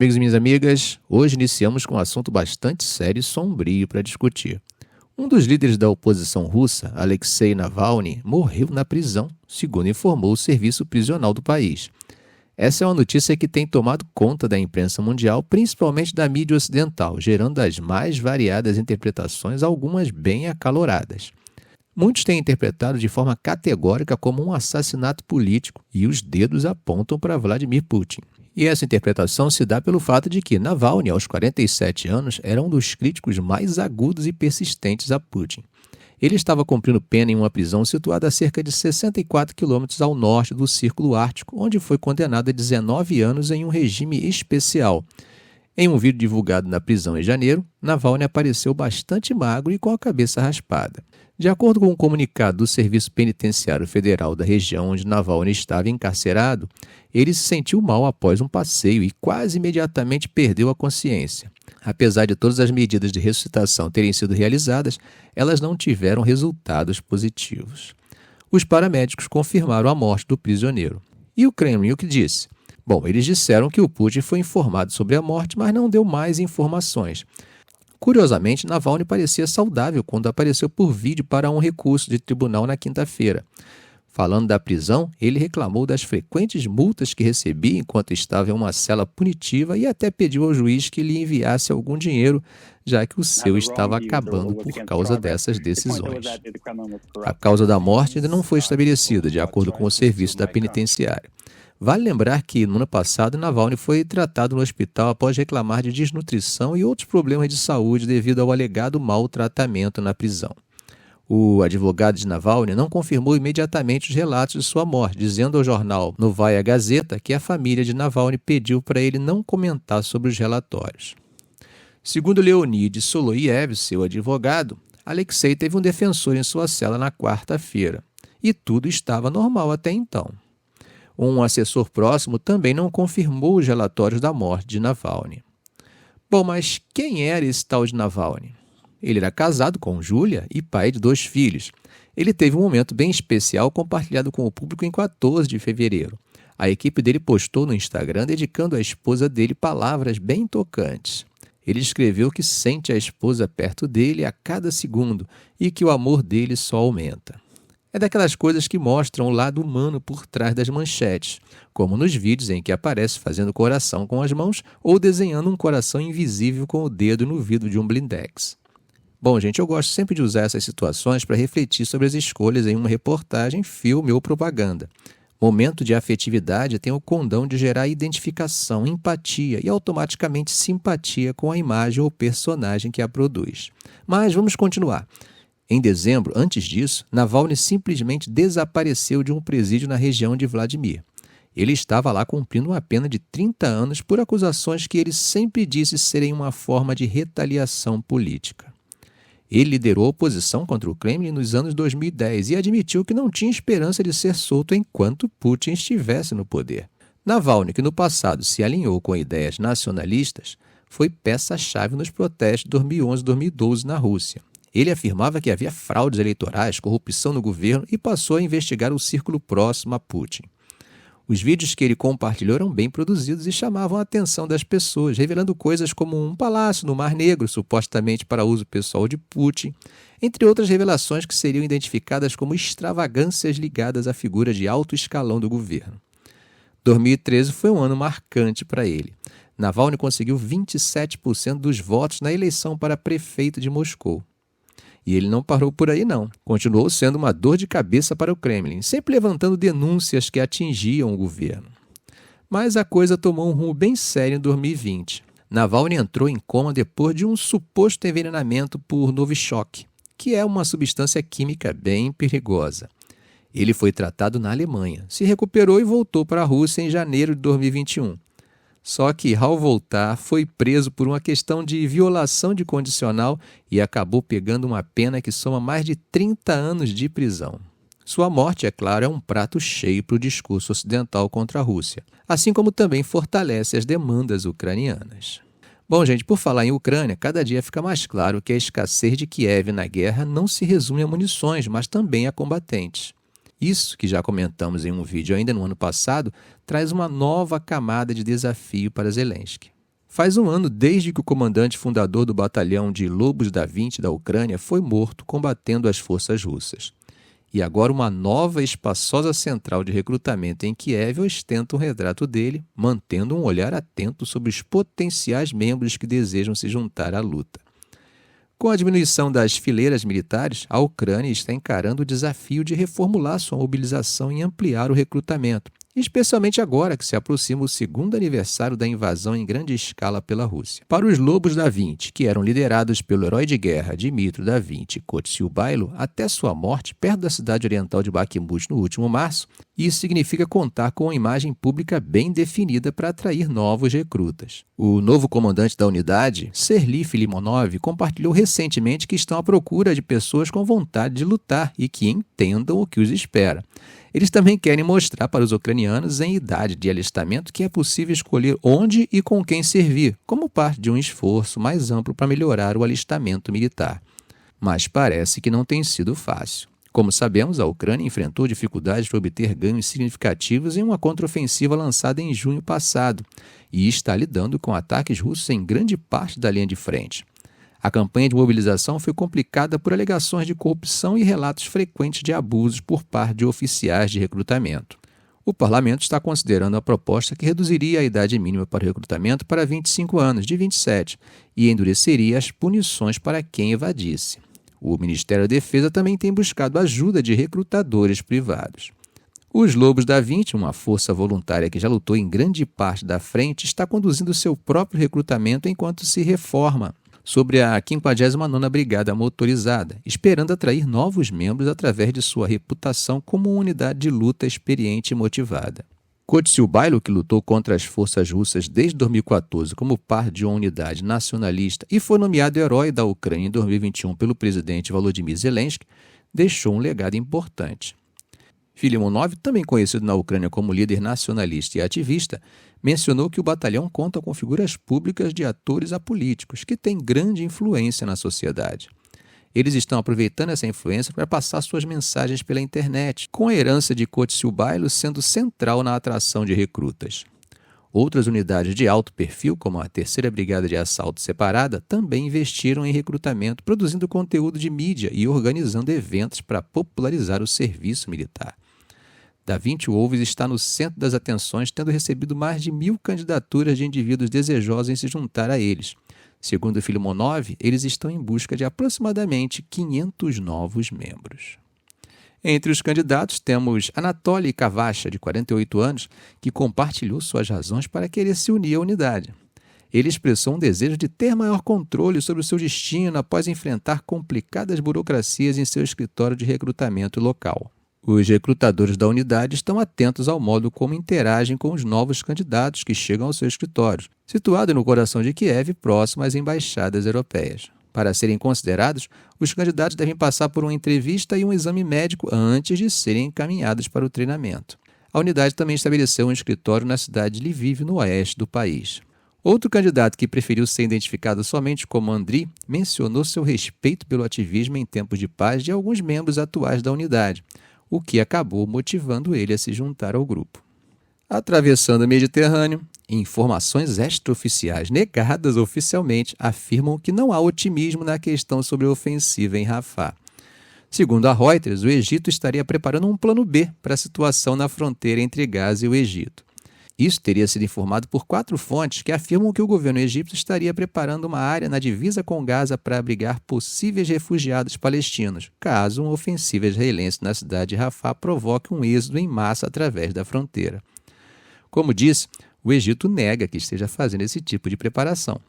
Amigos e minhas amigas, hoje iniciamos com um assunto bastante sério e sombrio para discutir. Um dos líderes da oposição russa, Alexei Navalny, morreu na prisão, segundo informou o serviço prisional do país. Essa é uma notícia que tem tomado conta da imprensa mundial, principalmente da mídia ocidental, gerando as mais variadas interpretações, algumas bem acaloradas. Muitos têm interpretado de forma categórica como um assassinato político e os dedos apontam para Vladimir Putin. E essa interpretação se dá pelo fato de que Navalny, aos 47 anos, era um dos críticos mais agudos e persistentes a Putin. Ele estava cumprindo pena em uma prisão situada a cerca de 64 quilômetros ao norte do Círculo Ártico, onde foi condenado a 19 anos em um regime especial. Em um vídeo divulgado na prisão em janeiro, Navalny apareceu bastante magro e com a cabeça raspada. De acordo com um comunicado do Serviço Penitenciário Federal da região onde Navalny estava encarcerado, ele se sentiu mal após um passeio e quase imediatamente perdeu a consciência. Apesar de todas as medidas de ressuscitação terem sido realizadas, elas não tiveram resultados positivos. Os paramédicos confirmaram a morte do prisioneiro. E o Kremlin o que disse? Bom, eles disseram que o Putin foi informado sobre a morte, mas não deu mais informações. Curiosamente, Navalny parecia saudável quando apareceu por vídeo para um recurso de tribunal na quinta-feira. Falando da prisão, ele reclamou das frequentes multas que recebia enquanto estava em uma cela punitiva e até pediu ao juiz que lhe enviasse algum dinheiro, já que o seu estava acabando por causa dessas decisões. A causa da morte ainda não foi estabelecida, de acordo com o serviço da penitenciária. Vale lembrar que, no ano passado, Navalny foi tratado no hospital após reclamar de desnutrição e outros problemas de saúde devido ao alegado mau tratamento na prisão. O advogado de Navalny não confirmou imediatamente os relatos de sua morte, dizendo ao jornal Novaya Gazeta que a família de Navalny pediu para ele não comentar sobre os relatórios. Segundo Leonid Soloiev, seu advogado, Alexei teve um defensor em sua cela na quarta-feira, e tudo estava normal até então. Um assessor próximo também não confirmou os relatórios da morte de Navalny. Bom, mas quem era esse tal de Navalny? Ele era casado com Julia e pai de 2 filhos. Ele teve um momento bem especial compartilhado com o público em 14 de fevereiro. A equipe dele postou no Instagram dedicando à esposa dele palavras bem tocantes. Ele escreveu que sente a esposa perto dele a cada segundo e que o amor dele só aumenta. É daquelas coisas que mostram o lado humano por trás das manchetes, como nos vídeos em que aparece fazendo coração com as mãos ou desenhando um coração invisível com o dedo no vidro de um blindex. Bom, gente, eu gosto sempre de usar essas situações para refletir sobre as escolhas em uma reportagem, filme ou propaganda. Momento de afetividade tem o condão de gerar identificação, empatia e automaticamente simpatia com a imagem ou personagem que a produz. Mas vamos continuar. Em dezembro, antes disso, Navalny simplesmente desapareceu de um presídio na região de Vladimir. Ele estava lá cumprindo uma pena de 30 anos por acusações que ele sempre disse serem uma forma de retaliação política. Ele liderou a oposição contra o Kremlin nos anos 2010 e admitiu que não tinha esperança de ser solto enquanto Putin estivesse no poder. Navalny, que no passado se alinhou com ideias nacionalistas, foi peça-chave nos protestos de 2011 e 2012 na Rússia. Ele afirmava que havia fraudes eleitorais, corrupção no governo e passou a investigar o círculo próximo a Putin. Os vídeos que ele compartilhou eram bem produzidos e chamavam a atenção das pessoas, revelando coisas como um palácio no Mar Negro, supostamente para uso pessoal de Putin, entre outras revelações que seriam identificadas como extravagâncias ligadas à figura de alto escalão do governo. 2013 foi um ano marcante para ele. Navalny conseguiu 27% dos votos na eleição para prefeito de Moscou. E ele não parou por aí não, continuou sendo uma dor de cabeça para o Kremlin, sempre levantando denúncias que atingiam o governo. Mas a coisa tomou um rumo bem sério em 2020. Navalny entrou em coma depois de um suposto envenenamento por Novichok, que é uma substância química bem perigosa. Ele foi tratado na Alemanha, se recuperou e voltou para a Rússia em janeiro de 2021. Só que, ao voltar, foi preso por uma questão de violação de condicional e acabou pegando uma pena que soma mais de 30 anos de prisão. Sua morte, é claro, é um prato cheio para o discurso ocidental contra a Rússia, assim como também fortalece as demandas ucranianas. Bom, gente, por falar em Ucrânia, cada dia fica mais claro que a escassez de Kiev na guerra não se resume a munições, mas também a combatentes. Isso, que já comentamos em um vídeo ainda no ano passado, traz uma nova camada de desafio para Zelensky. Faz um ano desde que o comandante fundador do batalhão de Lobos da 20 da Ucrânia foi morto combatendo as forças russas. E agora uma nova e espaçosa central de recrutamento em Kiev ostenta um retrato dele, mantendo um olhar atento sobre os potenciais membros que desejam se juntar à luta. Com a diminuição das fileiras militares, a Ucrânia está encarando o desafio de reformular sua mobilização e ampliar o recrutamento, especialmente agora que se aproxima o segundo aniversário da invasão em grande escala pela Rússia. Para os Lobos da 20, que eram liderados pelo herói de guerra Dmitry da 20 Kotsiubailo, até sua morte perto da cidade oriental de Bakhmut no último março, isso significa contar com uma imagem pública bem definida para atrair novos recrutas. O novo comandante da unidade, Serhiy Filimonov, compartilhou recentemente que estão à procura de pessoas com vontade de lutar e que entendam o que os espera. Eles também querem mostrar para os ucranianos em idade de alistamento que é possível escolher onde e com quem servir, como parte de um esforço mais amplo para melhorar o alistamento militar. Mas parece que não tem sido fácil. Como sabemos, a Ucrânia enfrentou dificuldades para obter ganhos significativos em uma contraofensiva lançada em junho passado e está lidando com ataques russos em grande parte da linha de frente. A campanha de mobilização foi complicada por alegações de corrupção e relatos frequentes de abusos por parte de oficiais de recrutamento. O parlamento está considerando a proposta que reduziria a idade mínima para o recrutamento para 25 anos, de 27, e endureceria as punições para quem evadisse. O Ministério da Defesa também tem buscado ajuda de recrutadores privados. Os Lobos da 20, uma força voluntária que já lutou em grande parte da frente, está conduzindo seu próprio recrutamento enquanto se reforma sobre a 59ª Brigada Motorizada, esperando atrair novos membros através de sua reputação como uma unidade de luta experiente e motivada. Kotsiubailo, que lutou contra as forças russas desde 2014 como parte de uma unidade nacionalista e foi nomeado herói da Ucrânia em 2021 pelo presidente Volodymyr Zelensky, deixou um legado importante. Filimonov, também conhecido na Ucrânia como líder nacionalista e ativista, mencionou que o batalhão conta com figuras públicas de atores apolíticos que têm grande influência na sociedade. Eles estão aproveitando essa influência para passar suas mensagens pela internet, com a herança de Kotsiubailo sendo central na atração de recrutas. Outras unidades de alto perfil, como a 3ª Brigada de Assalto Separada, também investiram em recrutamento, produzindo conteúdo de mídia e organizando eventos para popularizar o serviço militar. Da 20 Wolves está no centro das atenções, tendo recebido mais de 1.000 candidaturas de indivíduos desejosos em se juntar a eles. Segundo Filimonov, eles estão em busca de aproximadamente 500 novos membros. Entre os candidatos temos Anatoly Kavacha, de 48 anos, que compartilhou suas razões para querer se unir à unidade. Ele expressou um desejo de ter maior controle sobre o seu destino após enfrentar complicadas burocracias em seu escritório de recrutamento local. Os recrutadores da unidade estão atentos ao modo como interagem com os novos candidatos que chegam ao seu escritório, situado no coração de Kiev, próximo às embaixadas europeias. Para serem considerados, os candidatos devem passar por uma entrevista e um exame médico antes de serem encaminhados para o treinamento. A unidade também estabeleceu um escritório na cidade de Lviv, no oeste do país. Outro candidato que preferiu ser identificado somente como Andriy mencionou seu respeito pelo ativismo em tempos de paz de alguns membros atuais da unidade, o que acabou motivando ele a se juntar ao grupo. Atravessando o Mediterrâneo, informações extraoficiais negadas oficialmente afirmam que não há otimismo na questão sobre a ofensiva em Rafah. Segundo a Reuters, o Egito estaria preparando um plano B para a situação na fronteira entre Gaza e o Egito. Isso teria sido informado por 4 fontes que afirmam que o governo egípcio estaria preparando uma área na divisa com Gaza para abrigar possíveis refugiados palestinos, caso uma ofensiva israelense na cidade de Rafah provoque um êxodo em massa através da fronteira. Como disse, o Egito nega que esteja fazendo esse tipo de preparação,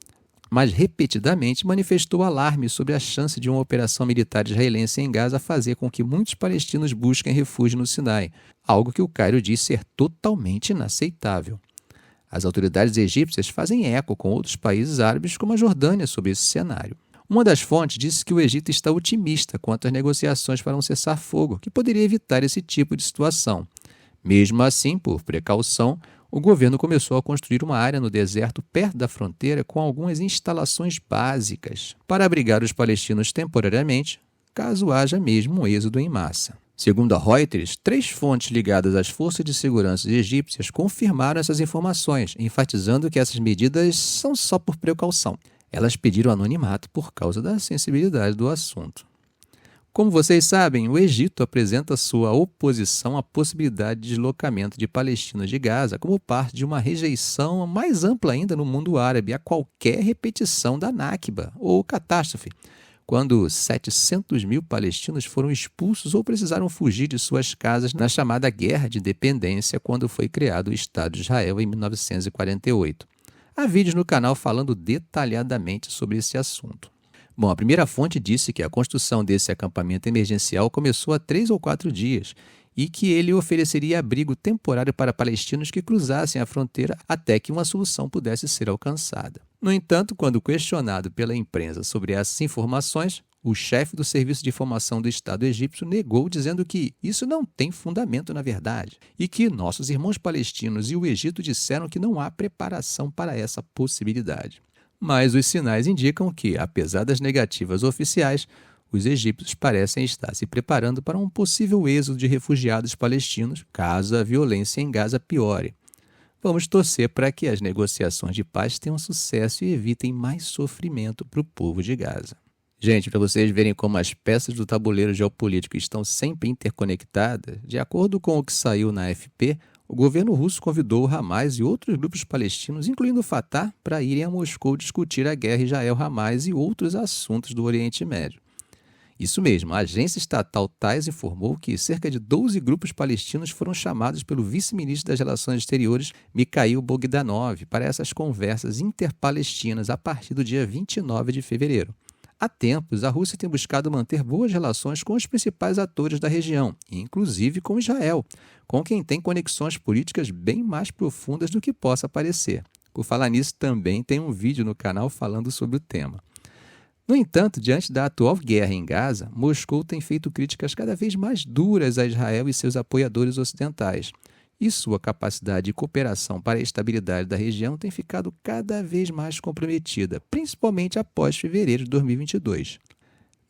mas repetidamente manifestou alarme sobre a chance de uma operação militar israelense em Gaza fazer com que muitos palestinos busquem refúgio no Sinai, algo que o Cairo diz ser totalmente inaceitável. As autoridades egípcias fazem eco com outros países árabes como a Jordânia sobre esse cenário. Uma das fontes disse que o Egito está otimista quanto às negociações para um cessar-fogo, que poderia evitar esse tipo de situação. Mesmo assim, por precaução, o governo começou a construir uma área no deserto perto da fronteira com algumas instalações básicas para abrigar os palestinos temporariamente, caso haja mesmo um êxodo em massa. Segundo a Reuters, 3 fontes ligadas às forças de segurança egípcias confirmaram essas informações, enfatizando que essas medidas são só por precaução. Elas pediram anonimato por causa da sensibilidade do assunto. Como vocês sabem, o Egito apresenta sua oposição à possibilidade de deslocamento de palestinos de Gaza como parte de uma rejeição mais ampla ainda no mundo árabe a qualquer repetição da Nakba, ou catástrofe, quando 700 mil palestinos foram expulsos ou precisaram fugir de suas casas na chamada Guerra de Independência, quando foi criado o Estado de Israel em 1948. Há vídeos no canal falando detalhadamente sobre esse assunto. Bom, a primeira fonte disse que a construção desse acampamento emergencial começou há 3 ou 4 dias e que ele ofereceria abrigo temporário para palestinos que cruzassem a fronteira até que uma solução pudesse ser alcançada. No entanto, quando questionado pela imprensa sobre essas informações, o chefe do Serviço de Informação do Estado egípcio negou, dizendo que isso não tem fundamento na verdade e que nossos irmãos palestinos e o Egito disseram que não há preparação para essa possibilidade. Mas os sinais indicam que, apesar das negativas oficiais, os egípcios parecem estar se preparando para um possível êxodo de refugiados palestinos, caso a violência em Gaza piore. Vamos torcer para que as negociações de paz tenham sucesso e evitem mais sofrimento para o povo de Gaza. Gente, para vocês verem como as peças do tabuleiro geopolítico estão sempre interconectadas, de acordo com o que saiu na AFP, o governo russo convidou o Hamas e outros grupos palestinos, incluindo o Fatah, para irem a Moscou discutir a guerra Israel-Hamas e outros assuntos do Oriente Médio. Isso mesmo, a agência estatal TASS informou que cerca de 12 grupos palestinos foram chamados pelo vice-ministro das Relações Exteriores, Mikhail Bogdanov, para essas conversas interpalestinas a partir do dia 29 de fevereiro. Há tempos, a Rússia tem buscado manter boas relações com os principais atores da região, inclusive com Israel, com quem tem conexões políticas bem mais profundas do que possa parecer. Por falar nisso, também tem um vídeo no canal falando sobre o tema. No entanto, diante da atual guerra em Gaza, Moscou tem feito críticas cada vez mais duras a Israel e seus apoiadores ocidentais. E sua capacidade de cooperação para a estabilidade da região tem ficado cada vez mais comprometida, principalmente após fevereiro de 2022.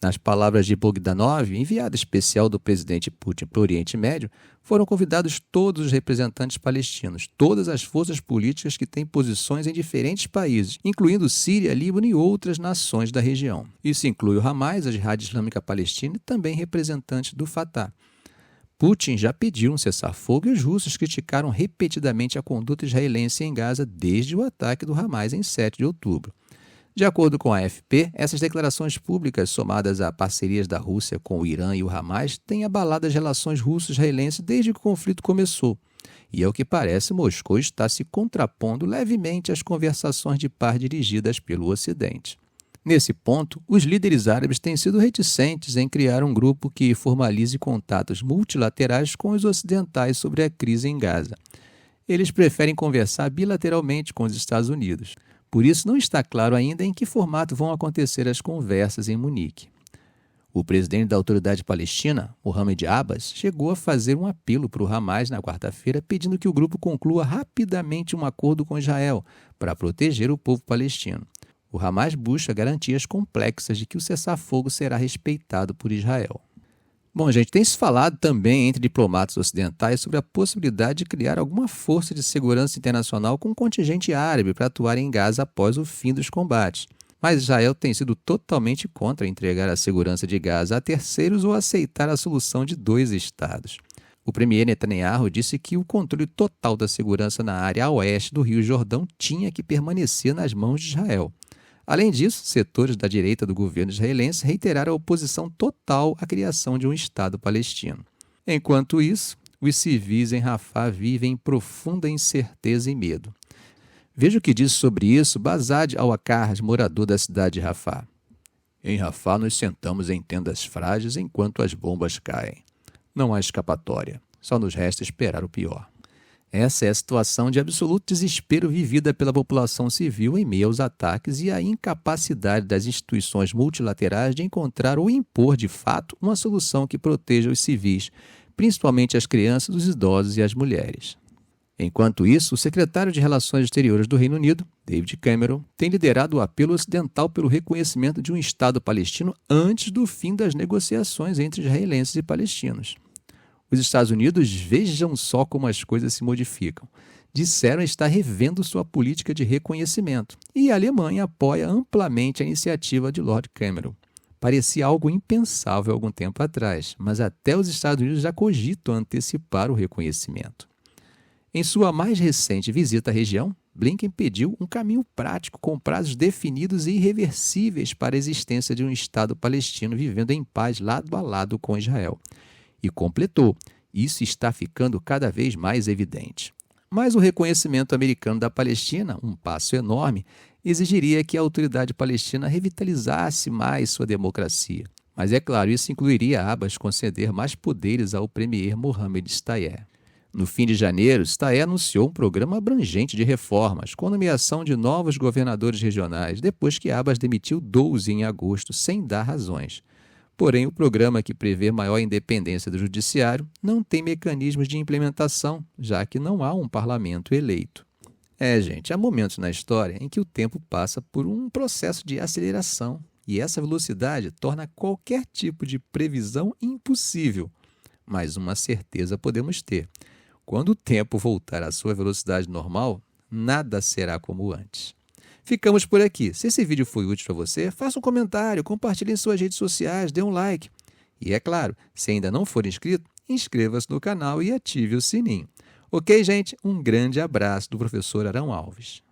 Nas palavras de Bogdanov, enviado especial do presidente Putin para o Oriente Médio, foram convidados todos os representantes palestinos, todas as forças políticas que têm posições em diferentes países, incluindo Síria, Líbano e outras nações da região. Isso inclui o Hamas, a Jihad Islâmica Palestina e também representantes do Fatah. Putin já pediu um cessar-fogo e os russos criticaram repetidamente a conduta israelense em Gaza desde o ataque do Hamas em 7 de outubro. De acordo com a AFP, essas declarações públicas, somadas a parcerias da Rússia com o Irã e o Hamas, têm abalado as relações russo-israelenses desde que o conflito começou. E, ao que parece, Moscou está se contrapondo levemente às conversações de paz dirigidas pelo Ocidente. Nesse ponto, os líderes árabes têm sido reticentes em criar um grupo que formalize contatos multilaterais com os ocidentais sobre a crise em Gaza. Eles preferem conversar bilateralmente com os Estados Unidos. Por isso, não está claro ainda em que formato vão acontecer as conversas em Munique. O presidente da Autoridade Palestina, Mohamed Abbas, chegou a fazer um apelo para o Hamas na quarta-feira, pedindo que o grupo conclua rapidamente um acordo com Israel para proteger o povo palestino. O Hamas busca garantias complexas de que o cessar-fogo será respeitado por Israel. Bom, gente, tem se falado também entre diplomatas ocidentais sobre a possibilidade de criar alguma força de segurança internacional com um contingente árabe para atuar em Gaza após o fim dos combates. Mas Israel tem sido totalmente contra entregar a segurança de Gaza a terceiros ou aceitar a solução de 2 estados. O premier Netanyahu disse que o controle total da segurança na área a oeste do Rio Jordão tinha que permanecer nas mãos de Israel. Além disso, setores da direita do governo israelense reiteraram a oposição total à criação de um Estado palestino. Enquanto isso, os civis em Rafah vivem em profunda incerteza e medo. Veja o que diz sobre isso Bazad al-Akkar, morador da cidade de Rafah. Em Rafah nos sentamos em tendas frágeis enquanto as bombas caem. Não há escapatória, só nos resta esperar o pior. Essa é a situação de absoluto desespero vivida pela população civil em meio aos ataques e à incapacidade das instituições multilaterais de encontrar ou impor, de fato, uma solução que proteja os civis, principalmente as crianças, os idosos e as mulheres. Enquanto isso, o secretário de Relações Exteriores do Reino Unido, David Cameron, tem liderado o apelo ocidental pelo reconhecimento de um Estado palestino antes do fim das negociações entre israelenses e palestinos. Os Estados Unidos, vejam só como as coisas se modificam. Disseram estar revendo sua política de reconhecimento, e a Alemanha apoia amplamente a iniciativa de Lord Cameron. Parecia algo impensável algum tempo atrás, mas até os Estados Unidos já cogitam antecipar o reconhecimento. Em sua mais recente visita à região, Blinken pediu um caminho prático com prazos definidos e irreversíveis para a existência de um Estado palestino vivendo em paz lado a lado com Israel. E completou: isso está ficando cada vez mais evidente. Mas o reconhecimento americano da Palestina, um passo enorme, exigiria que a autoridade palestina revitalizasse mais sua democracia. Mas é claro, isso incluiria Abbas conceder mais poderes ao premier Mohamed Shtayyeh. No fim de janeiro, Shtayyeh anunciou um programa abrangente de reformas, com nomeação de novos governadores regionais, depois que Abbas demitiu 12 em agosto, sem dar razões. Porém, o programa, que prevê maior independência do judiciário, não tem mecanismos de implementação, já que não há um parlamento eleito. Gente, há momentos na história em que o tempo passa por um processo de aceleração, e essa velocidade torna qualquer tipo de previsão impossível. Mas uma certeza podemos ter: quando o tempo voltar à sua velocidade normal, nada será como antes. Ficamos por aqui. Se esse vídeo foi útil para você, faça um comentário, compartilhe em suas redes sociais, dê um like. E é claro, se ainda não for inscrito, inscreva-se no canal e ative o sininho. Ok, gente? Um grande abraço do professor Arão Alves.